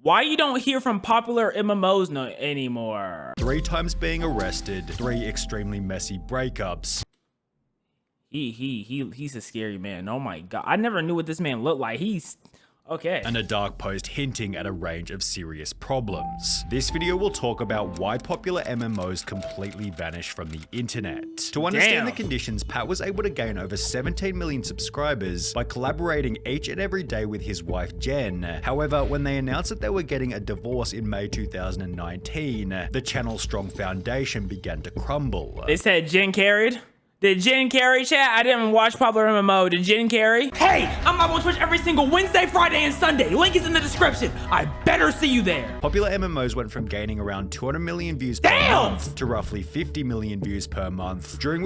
Why you don't hear from Popular MMOs anymore? 3 times being arrested, 3 extremely messy breakups. He's a scary man. Oh my god. I never knew what this man looked like. He's okay. And a dark post hinting at a range of serious problems. This video will talk about why popular MMOs completely vanished from the internet. To understand the conditions, Pat was able to gain over 17 million subscribers by collaborating each and every day with his wife Jen. However, when they announced that they were getting a divorce in May 2019, the channel's strong foundation began to crumble. They said Jen carried? Did Jen carry, chat? I didn't watch Popular MMO. Did Jen carry? Hey, I'm live on Twitch every single Wednesday, Friday, and Sunday. Link is in the description. I better see you there. Popular MMOs went from gaining around 200 million views per month to roughly 50 million views per month, during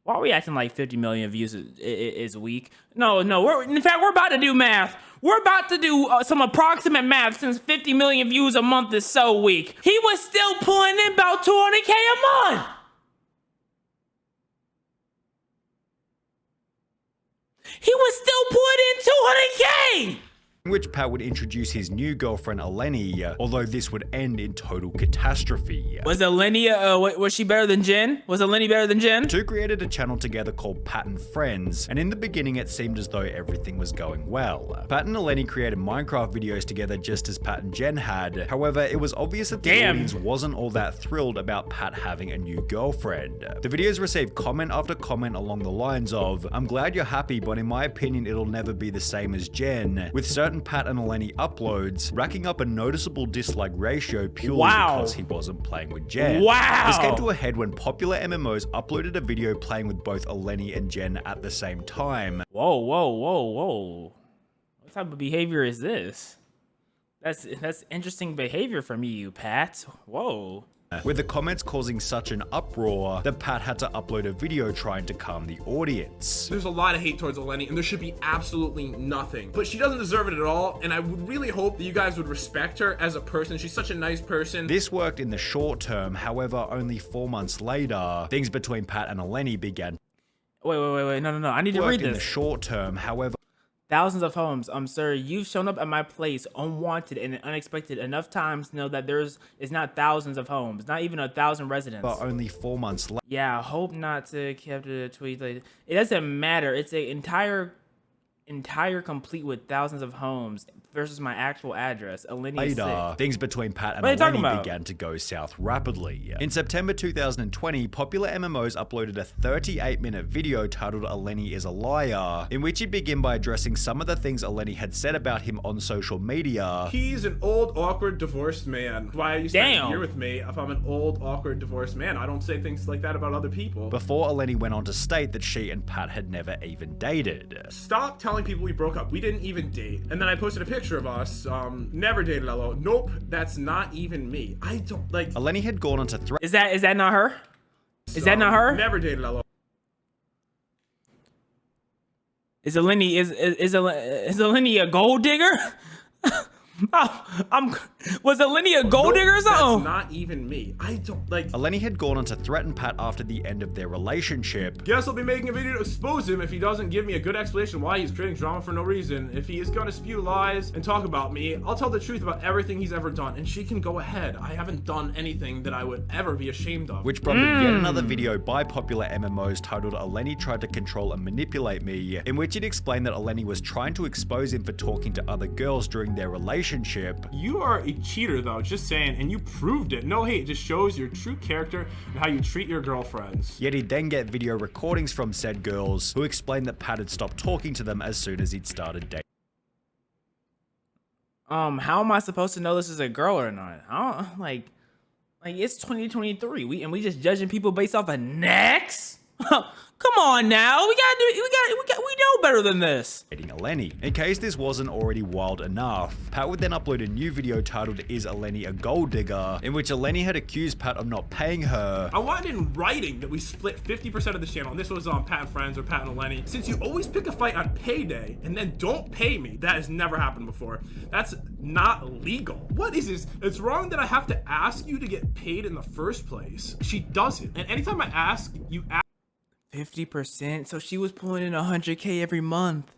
Why are we acting like 50 million views is weak? No, in fact, we're about to do math. We're about to do some approximate math since 50 million views a month is so weak. He was still pulling in about 200K a month. He was still putting in 200K! in which Pat would introduce his new girlfriend Eleni, although this would end in total catastrophe. Was Eleni, was she better than Jen? Was Eleni better than Jen? The two created a channel together called Pat and Friends, and in the beginning it seemed as though everything was going well. Pat and Eleni created Minecraft videos together just as Pat and Jen had. However, it was obvious that the audience wasn't all that thrilled about Pat having a new girlfriend. The videos received comment after comment along the lines of, "I'm glad you're happy, but in my opinion it'll never be the same as Jen," with certain Pat and Eleni uploads racking up a noticeable dislike ratio purely because he wasn't playing with Jen. This came to a head when Popular MMOs uploaded a video playing with both Eleni and Jen at the same time. Whoa. What type of behavior is this? That's interesting behavior from you, Pat. Whoa. With the comments causing such an uproar that Pat had to upload a video trying to calm the audience. There's a lot of hate towards Eleni, and there should be absolutely nothing. But she doesn't deserve it at all, and I would really hope that you guys would respect her as a person. She's such a nice person. This worked in the short term, however, only 4 months later, things between Pat and Eleni began. Wait, no, I need to read this. In the short term, however, thousands of homes. Sir, you've shown up at my place unwanted and unexpected enough times to know that it's not thousands of homes, not even 1,000 residents. But only 4 months later. Yeah, hope not to kept a tweet. Like, it doesn't matter. It's an entire complete with thousands of homes versus my actual address. Later, things between Pat and Eleni began to go south rapidly. In September 2020, Popular MMOs uploaded a 38-minute video titled "Eleni is a Liar," in which he'd begin by addressing some of the things Eleni had said about him on social media. He's an old, awkward, divorced man. Why are you spending here with me if I'm an old, awkward, divorced man? I don't say things like that about other people. Before Eleni went on to state that she and Pat had never even dated. Stop telling people we broke up. We didn't even date. And then I posted a picture of us. Never dated LO. Nope, that's not even me. I don't like. Eleni had gone on to threaten. Is that not her? Is that not her? Never dated LO. Is Eleni a gold digger? Was Eleni a gold digger or something? That's not even me. I don't like. Eleni had gone on to threaten Pat after the end of their relationship. Guess I'll be making a video to expose him if he doesn't give me a good explanation why he's creating drama for no reason. If he is gonna spew lies and talk about me, I'll tell the truth about everything he's ever done, and she can go ahead. I haven't done anything that I would ever be ashamed of. Which brought yet another video by Popular MMOs titled "Eleni Tried to Control and Manipulate Me," in which it explained that Eleni was trying to expose him for talking to other girls during their relationship. You are a cheater though, just saying, and you proved it. No hate, it just shows your true character and how you treat your girlfriends. Yet he'd then get video recordings from said girls who explained that Pat had stopped talking to them as soon as he'd started dating. How am I supposed to know this is a girl or not? I don't, like it's 2023. We just judging people based off of necks? Come on now, we know better than this. Eleni. In case this wasn't already wild enough, Pat would then upload a new video titled "Is Eleni a Gold Digger?" in which Eleni had accused Pat of not paying her. I wanted in writing that we split 50% of the channel, and this was on Pat and Friends or Pat and Eleni. Since you always pick a fight on payday and then don't pay me, that has never happened before. That's not legal. What is this? It's wrong that I have to ask you to get paid in the first place. She doesn't, and anytime I ask, you ask 50%, so she was pulling in 100K every month.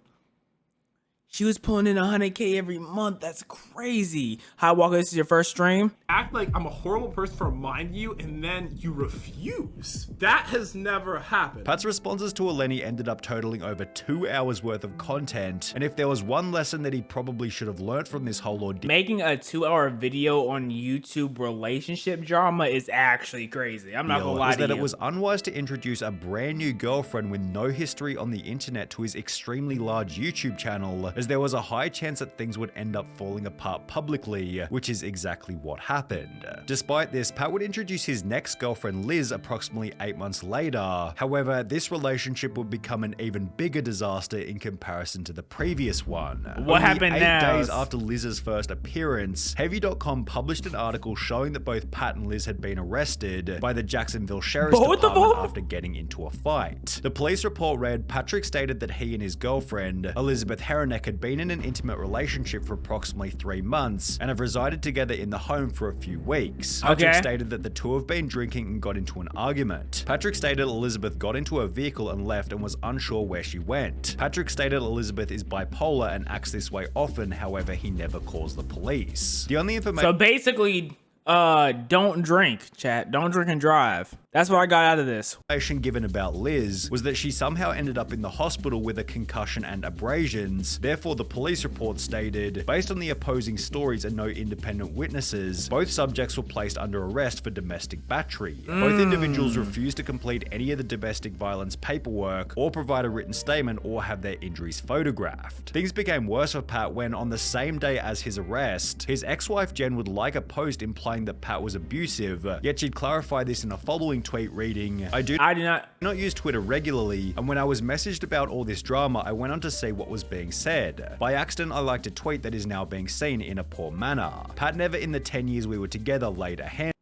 She was pulling in 100K every month. That's crazy. Hi, Walker, this is your first stream? Act like I'm a horrible person to remind you, and then you refuse. That has never happened. Pat's responses to Eleni ended up totaling over 2 hours worth of content, and if there was one lesson that he probably should have learned from this whole ordeal, making a 2-hour video on YouTube relationship drama is actually crazy. I'm not gonna lie to you. it was unwise to introduce a brand new girlfriend with no history on the internet to his extremely large YouTube channel, as there was a high chance that things would end up falling apart publicly, which is exactly what happened. Despite this, Pat would introduce his next girlfriend Liz approximately 8 months later. However, this relationship would become an even bigger disaster in comparison to the previous one. What happened 8 now? days after Liz's first appearance, Heavy.com published an article showing that both Pat and Liz had been arrested by the Jacksonville Sheriff's Department after getting into a fight. The police report read, Patrick stated that he and his girlfriend, Elizabeth Haranek, had been in an intimate relationship for approximately 3 months and have resided together in the home for a few weeks. Patrick stated that the two have been drinking and got into an argument. Patrick stated Elizabeth got into her vehicle and left and was unsure where she went. Patrick stated Elizabeth is bipolar and acts this way often, however, he never calls the police. The only information— So basically, don't drink, chat. Don't drink and drive. That's what I got out of this. Information given about Liz was that she somehow ended up in the hospital with a concussion and abrasions. Therefore, the police report stated, based on the opposing stories and no independent witnesses, both subjects were placed under arrest for domestic battery. Both individuals refused to complete any of the domestic violence paperwork or provide a written statement or have their injuries photographed. Things became worse for Pat when, on the same day as his arrest, his ex-wife Jen would like a post implying that Pat was abusive, yet she'd clarify this in a following tweet reading, I do not use Twitter regularly, and when I was messaged about all this drama, I went on to see what was being said. By accident, I liked a tweet that is now being seen in a poor manner. Pat never in the 10 years we were together laid a hand—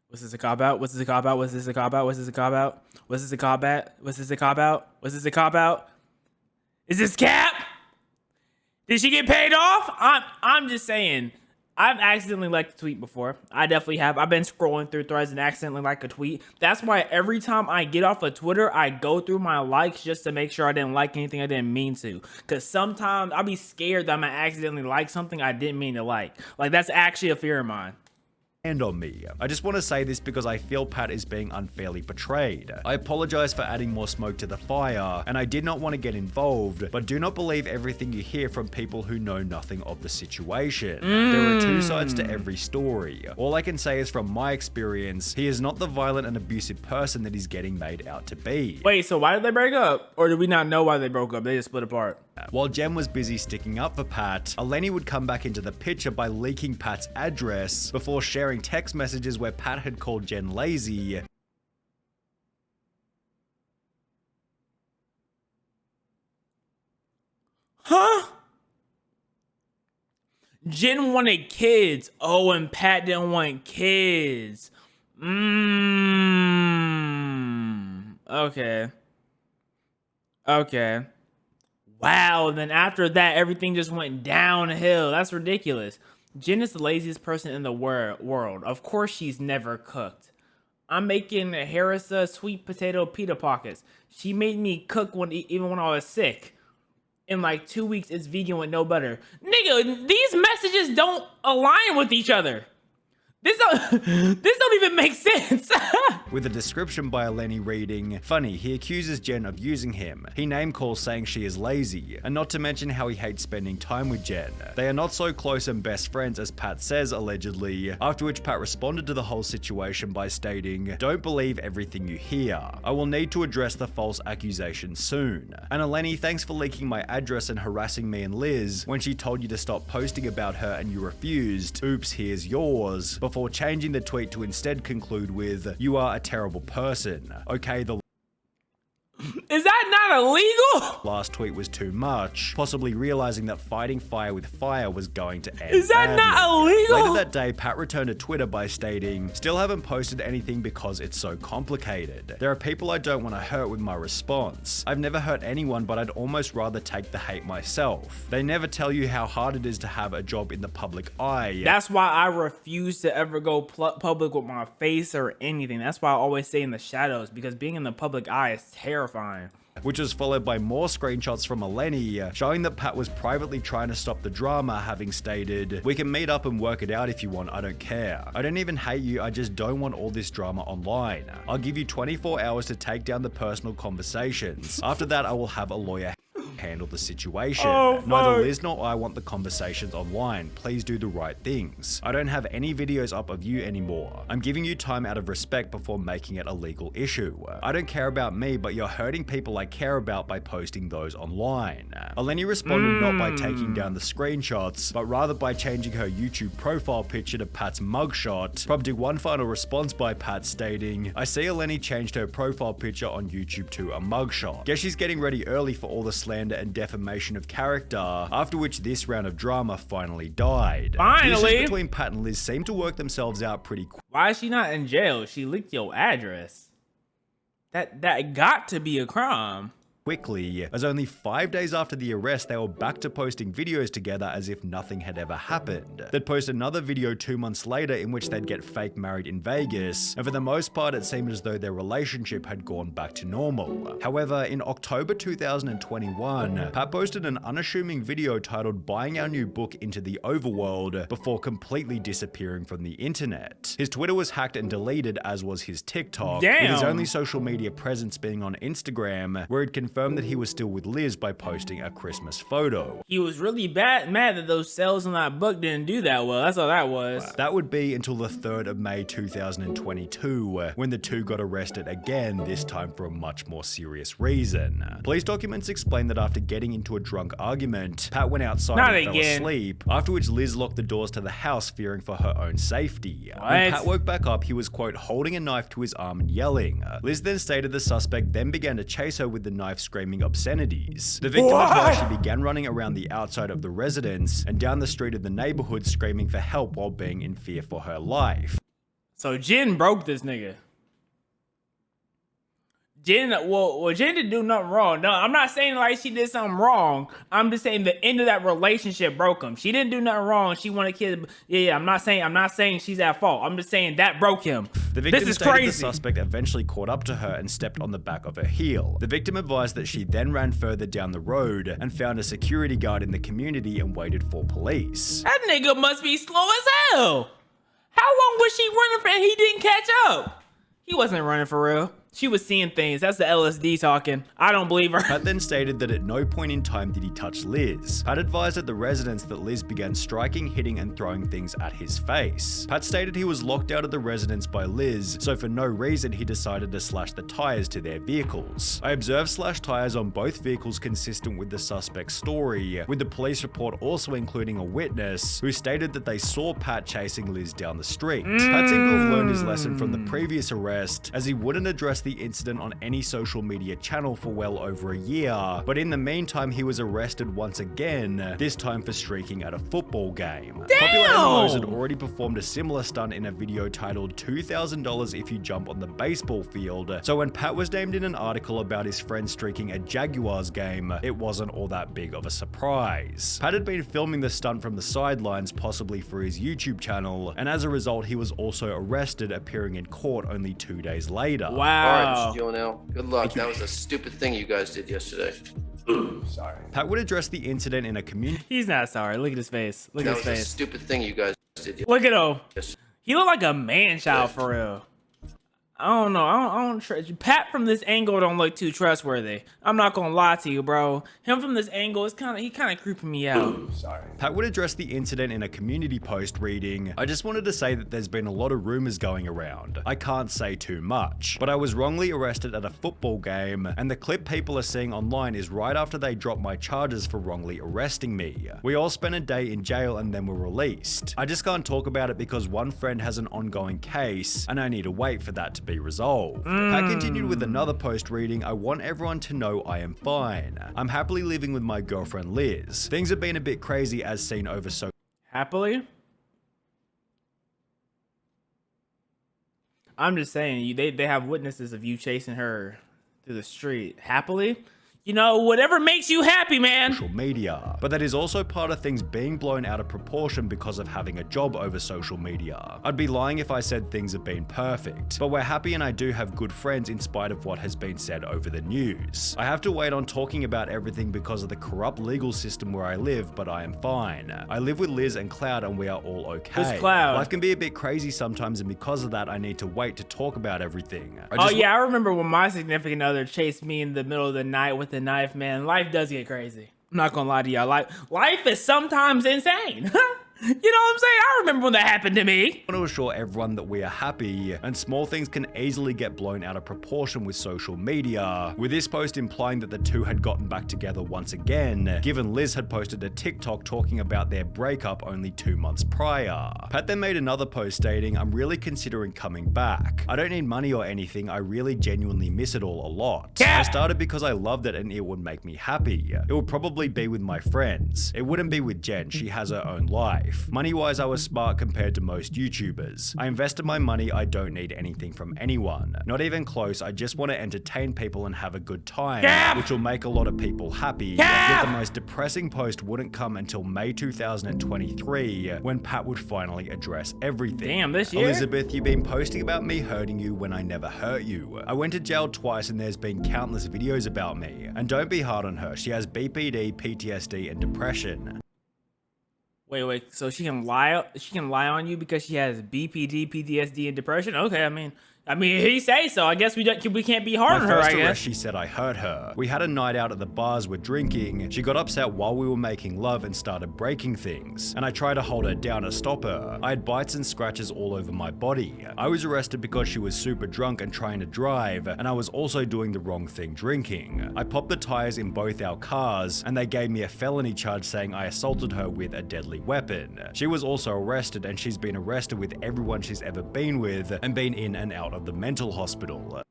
Was this a cop out? Was this a cop out? Was this a cop out? Was this a cop out? Was this a cop out? Was this a cop out? Was this a cop out? Is this cap? Did she get paid off? I'm just saying. I've accidentally liked a tweet before. I definitely have. I've been scrolling through threads and accidentally like a tweet. That's why every time I get off of Twitter, I go through my likes just to make sure I didn't like anything I didn't mean to. Because sometimes I'll be scared that I'm going to accidentally like something I didn't mean to like. Like, that's actually a fear of mine. On me. I just want to say this because I feel Pat is being unfairly portrayed. I apologize for adding more smoke to the fire, and I did not want to get involved, but do not believe everything you hear from people who know nothing of the situation. There are two sides to every story. All I can say is from my experience, he is not the violent and abusive person that he's getting made out to be. Wait, so why did they break up? Or did we not know why they broke up? They just split apart. While Jen was busy sticking up for Pat, Eleni would come back into the picture by leaking Pat's address before sharing text messages where Pat had called Jen lazy. Huh? Jen wanted kids. Oh, and Pat didn't want kids. Okay. Okay. Wow, then after that, everything just went downhill. That's ridiculous. Jen is the laziest person in the world. Of course she's never cooked. I'm making harissa sweet potato pita pockets. She made me cook even when I was sick. In like 2 weeks, it's vegan with no butter. Nigga, these messages don't align with each other. This don't even make sense. With a description by Eleni reading, funny, he accuses Jen of using him. He name calls saying she is lazy, and not to mention how he hates spending time with Jen. They are not so close and best friends as Pat says, allegedly, after which Pat responded to the whole situation by stating, don't believe everything you hear. I will need to address the false accusations soon. And Eleni, thanks for leaking my address and harassing me and Liz when she told you to stop posting about her and you refused. Oops, here's yours. Before changing the tweet to instead conclude with, you are a terrible person. Okay, the Is that not illegal? last tweet was too much, possibly realizing that fighting fire with fire was going to end. Is that badly. not illegal? Later that day, Pat returned to Twitter by stating, still haven't posted anything because it's so complicated. There are people I don't want to hurt with my response. I've never hurt anyone, but I'd almost rather take the hate myself. They never tell you how hard it is to have a job in the public eye. That's why I refuse to ever go public with my face or anything. That's why I always stay in the shadows, because being in the public eye is terrifying. which was followed by more screenshots from Eleni showing that Pat was privately trying to stop the drama, having stated, "We can meet up and work it out if you want, I don't care. I don't even hate you, I just don't want all this drama online. I'll give you 24 hours to take down the personal conversations. After that, I will have a lawyer handle the situation. Neither Liz nor I want the conversations online. Please do the right things. I don't have any videos up of you anymore. I'm giving you time out of respect before making it a legal issue. I don't care about me, but you're hurting people I care about by posting those online." Eleni responded not by taking down the screenshots, but rather by changing her YouTube profile picture to Pat's mugshot, prompting one final response by Pat stating, "I see Eleni changed her profile picture on YouTube to a mugshot. Guess she's getting ready early for all the slander and defamation of character," after which this round of drama finally died. Finally! The issues between Pat and Liz seem to work themselves out pretty quick. Why is she not in jail? She leaked your address. That got to be a crime. Quickly, as only 5 days after the arrest, they were back to posting videos together as if nothing had ever happened. They'd post another video 2 months later in which they'd get fake married in Vegas, and for the most part it seemed as though their relationship had gone back to normal. However, in October 2021, Pat posted an unassuming video titled "Buying Our New Book Into the Overworld" before completely disappearing from the internet. His Twitter was hacked and deleted, as was his TikTok, with his only social media presence being on Instagram, where he'd confirmed that he was still with Liz by posting a Christmas photo. He was really mad that those sales on that book didn't do that well. That's all that was. That would be until the 3rd of May 2022, when the two got arrested again, this time for a much more serious reason. Police documents explain that after getting into a drunk argument, Pat went outside and fell asleep, after which Liz locked the doors to the house, fearing for her own safety. When Pat woke back up, he was, quote, holding a knife to his arm and yelling. Liz then stated the suspect then began to chase her with the knife, screaming obscenities. The victim advised she began running around the outside of the residence and down the street of the neighborhood, screaming for help while being in fear for her life. So Jen broke this nigga. Jen didn't do nothing wrong. No, I'm not saying like she did something wrong. I'm just saying the end of that relationship broke him. She didn't do nothing wrong. She wanted kids. Yeah, I'm not saying she's at fault. I'm just saying that broke him. The victim this is stated crazy. The suspect eventually caught up to her and stepped on the back of her heel. The victim advised that she then ran further down the road and found a security guard in the community and waited for police. That nigga must be slow as hell. How long was she running for and he didn't catch up? He wasn't running for real. She was seeing things. That's the LSD talking. I don't believe her. Pat then stated that at no point in time did he touch Liz. Pat advised at the residence that Liz began striking, hitting, and throwing things at his face. Pat stated he was locked out of the residence by Liz, so for no reason he decided to slash the tires to their vehicles. I observed slashed tires on both vehicles consistent with the suspect's story, with the police report also including a witness who stated that they saw Pat chasing Liz down the street. Pat seemed to have learned his lesson from the previous arrest, as he wouldn't address the incident on any social media channel for well over a year, but in the meantime he was arrested once again, this time for streaking at a football game. PopularMMOs had already performed a similar stunt in a video titled $2,000 if you jump on the baseball field, so when Pat was named in an article about his friend streaking a Jaguars game, it wasn't all that big of a surprise. Pat had been filming the stunt from the sidelines, possibly for his YouTube channel, and as a result he was also arrested, appearing in court only 2 days later. Wow. All right, Mr. Jonell. Good luck. That was a stupid thing you guys did yesterday. Sorry. Pat would address the incident in a community. He's not sorry. Look at his face. Look at his That was a face. stupid thing you guys did Look at him. yesterday. He looked like a man-child for real. I don't know. I don't trust Pat from this angle. Don't look too trustworthy. I'm not gonna lie to you, bro. Him from this angle is he kind of creeping me out. Sorry. Pat would address the incident in a community post reading, I just wanted to say that there's been a lot of rumors going around. I can't say too much, but I was wrongly arrested at a football game, and the clip people are seeing online is right after they dropped my charges for wrongly arresting me. We all spent a day in jail and then were released. I just can't talk about it because one friend has an ongoing case, and I need to wait for that to be resolved. Pat continued with another post reading, I want everyone to know I am fine. I'm happily living with my girlfriend Liz. Things have been a bit crazy as seen over so Happily? I'm just saying, they have witnesses of you chasing her through the street. Happily? you know, whatever makes you happy, man. social media. But that is also part of things being blown out of proportion because of having a job over social media. I'd be lying if I said things have been perfect, but we're happy and I do have good friends in spite of what has been said over the news. I have to wait on talking about everything because of the corrupt legal system where I live, but I am fine. I live with Liz and Cloud and we are all okay. Who's Cloud? Life can be a bit crazy sometimes, and because of that I need to wait to talk about everything. Oh yeah, I remember when my significant other chased me in the middle of the night with a knife, man. Life does get crazy. I'm not gonna lie to y'all. Life is sometimes insane. You know what I'm saying? I remember when that happened to me. I want to assure everyone that we are happy, and small things can easily get blown out of proportion with social media, with this post implying that the two had gotten back together once again, given Liz had posted a TikTok talking about their breakup only 2 months prior. Pat then made another post stating, "I'm really considering coming back. I don't need money or anything, I really genuinely miss it all a lot. Yeah. I started because I loved it and it would make me happy. It would probably be with my friends. It wouldn't be with Jen, she has her own life. Money-wise, I was smart compared to most YouTubers. I invested my money, I don't need anything from anyone. Not even close, I just want to entertain people and have a good time, which will make a lot of people happy." Yet the most depressing post wouldn't come until May 2023, when Pat would finally address everything. Damn, this year? "Elizabeth, you've been posting about me hurting you when I never hurt you. I went to jail twice and there's been countless videos about me. And don't be hard on her, she has BPD, PTSD, and depression." Wait, so she can lie on you because she has BPD, PTSD, and depression? Okay, I mean, he say so. I guess we can't be hard on her, I guess. She said I hurt her. We had a night out at the bars, we're drinking. She got upset while we were making love and started breaking things. And I tried to hold her down to stop her. I had bites and scratches all over my body. I was arrested because she was super drunk and trying to drive, and I was also doing the wrong thing drinking. I popped the tires in both our cars, and they gave me a felony charge saying I assaulted her with a deadly weapon. She was also arrested, and she's been arrested with everyone she's ever been with, and been in and out of the mental hospital.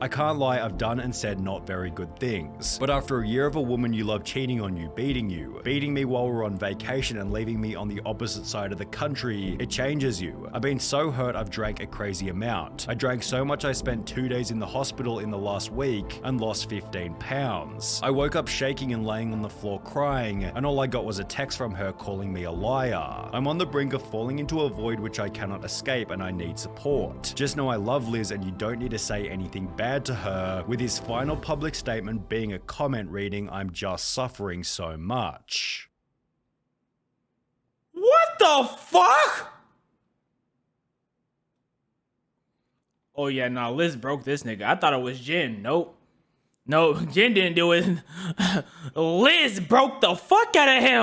I can't lie, I've done and said not very good things. But after a year of a woman you love cheating on you, beating me while we're on vacation and leaving me on the opposite side of the country, it changes you. I've been so hurt I've drank a crazy amount. I drank so much I spent 2 days in the hospital in the last week and lost 15 pounds. I woke up shaking and laying on the floor crying, and all I got was a text from her calling me a liar. I'm on the brink of falling into a void which I cannot escape and I need support. Just know I love Liz and you don't need to say anything bad to her, with his final public statement being a comment reading, "I'm just suffering so much." What the fuck? Oh yeah, nah, Liz broke this nigga. I thought it was Jen. Nope. No, Jen didn't do it. Liz broke the fuck out of him.